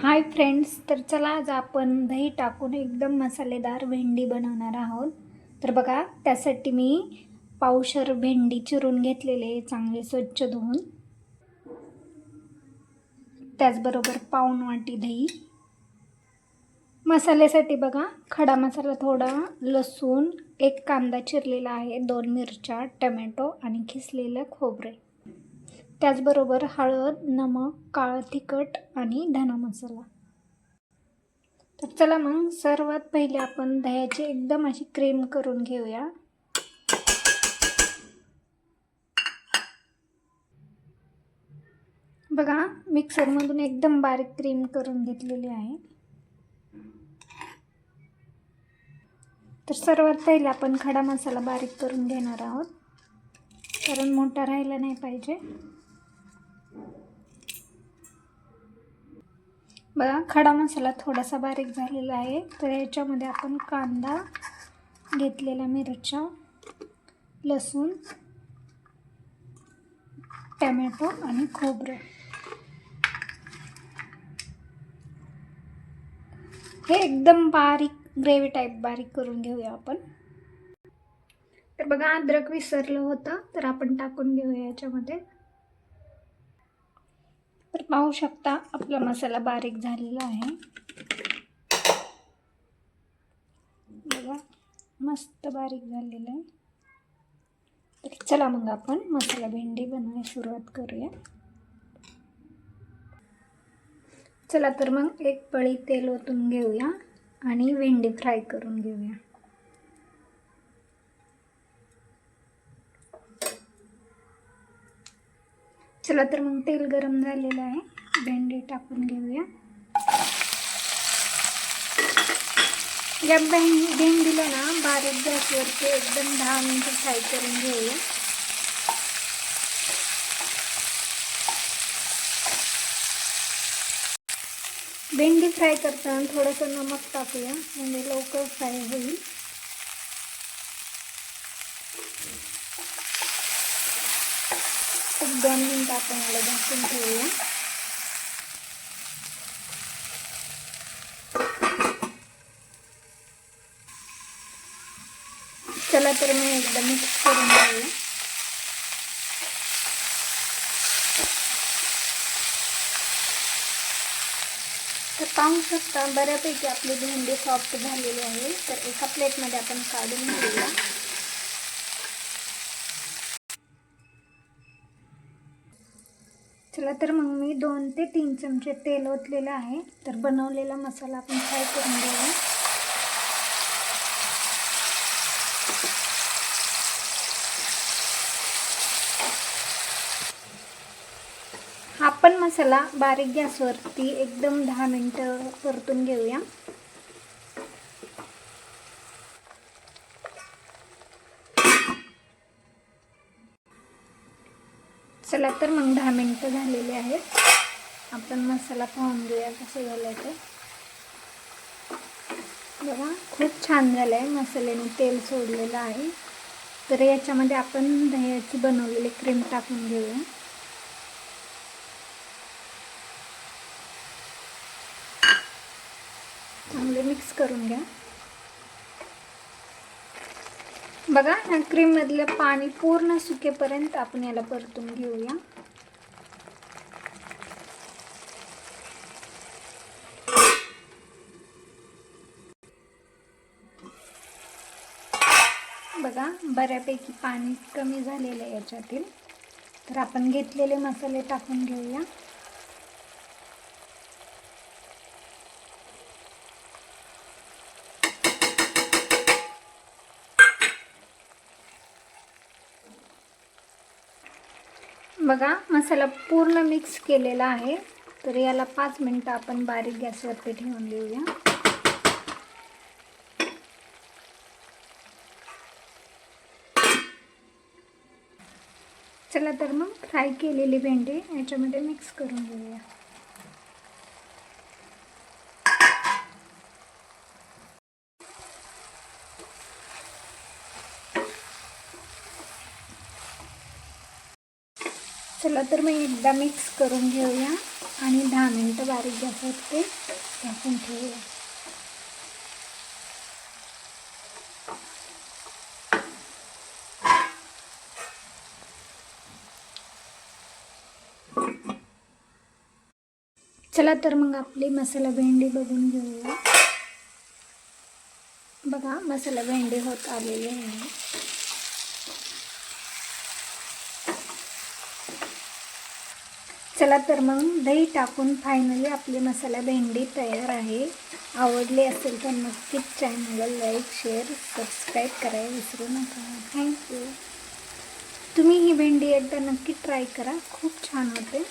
Hi friends, तर चला आज आपण दही टाकून एकदम मसालेदार भेंडी बनवणार आहोत. तर बघा, त्यासाठी मी पावशर भेंडी चिरून घेतलेले चांगले स्वच्छ धुवून. त्याचबरोबर पाऊण वाटी दही. मसाल्यासाठी बघा, खडा मसाला थोडा, लसूण, एक कांदा चिरलेला आहे, 2 मिरच्या, टमॅटो आणि खिसलेलं खोबरे. त्याचबरोबर हळद, नमक, काळं तिखट आणि धना मसाला. तर चला मग सर्वात पहिले आपण दह्याची एकदम अशी क्रीम करून घेऊया. बघा, मिक्सरमधून एकदम बारीक क्रीम करून घेतलेली आहे. तर सर्वात पहिले आपण खडा मसाला बारीक करून घेणार आहोत, कारण मोठा राहिला नाही पाहिजे. बघा, खडा मसाला थोडासा बारीक झालेला आहे. तर याच्यामध्ये आपण कांदा, घेतलेल्या मिरच्या, लसूण, टमॅटो आणि खोबरं हे एकदम बारीक ग्रेव्ही टाईप बारीक करून घेऊया आपण. तर बघा, अद्रक विसरलं होतं, तर आपण टाकून घेऊया याच्यामध्ये. तर पाहू शकता आपला मसाला बारीक झालेला आहे. बघा, मस्त बारीक झालेला आहे. तर चला मग आपण मसाला भेंडी बनवायला सुरुवात करूया. चला तर मग एक पळी तेल ओतून घेऊया आणि भेंडी फ्राय करून घेऊया. चला तर मग तेल गरम झालेलं आहे, भेंडी टाकून घेऊया. या भेंडीला ना बारीक गॅसवरती एकदम 10 मिनिटं फ्राय करून घेऊया. भेंडी फ्राय करताना थोडंसं नमक टाकूया, म्हणजे लवकर फ्राय होईल. एक 2 मिनिटं आपण याला झाकून ठेवूया. चला तर मी एकदा मिक्स करून घेऊया. तर पाहू शकता बऱ्यापैकी आपली भेंडी सॉफ्ट झालेली आहे. तर एका प्लेटमध्ये आपण काढून घेऊया. चला तर मग मी 2 ते 3 चमचे तेल ओतलेलं आहे. तर बनवलेला मसाला आपण फ्राय करून घेऊया. हा पण मसाला बारीक गॅसवरती एकदम 10 मिनिटं परतून घेऊया. चला तर मग 10 मिनिटं झालेले आहेत. आपण मसाला पाहून घेऊया कसं झालं ते. बघा, खूप छान झालं आहे, मसाल्याने तेल सोडलेलं आहे. तर याच्यामध्ये आपण दह्याची बनवलेली क्रीम टाकून घेऊया. चांगले मिक्स करून घ्या. बघा, ह्या क्रीम मधलं पाणी पूर्ण सुकेपर्यंत आपण याला परतून घेऊया. बघा, बऱ्यापैकी पाणी कमी झालेलं आहे याच्यातील. तर आपण घेतलेले मसाले टाकून घेऊया. बघा, मसाला पूर्ण मिक्स केलेला आहे. तर याला 5 मिनिटं आपण बारीक गॅसवरती ठेवून देऊया. चला तर मग फ्राय केलेली भेंडी याच्यामध्ये मिक्स करून घेऊया. चला तर मग एकदा मिक्स करून घेऊया. आणि 10 मिनटं बारीक गॅसवर ते झाकून ठेवूया. चला तर मग आपली मसाला भेंडी बघून घेऊया. बघा मसाला भेंडी होत आलेली आहे. चला तर मग दही टाकून फायनली आपली मसाला भेंडी तयार आहे. आवडली असेल तर नक्कीच चॅनलला लाईक शेअर सबस्क्राईब करायला विसरू नका. थँक्यू. तुम्ही ही भेंडी एकदा नक्की ट्राय करा, खूप छान होते.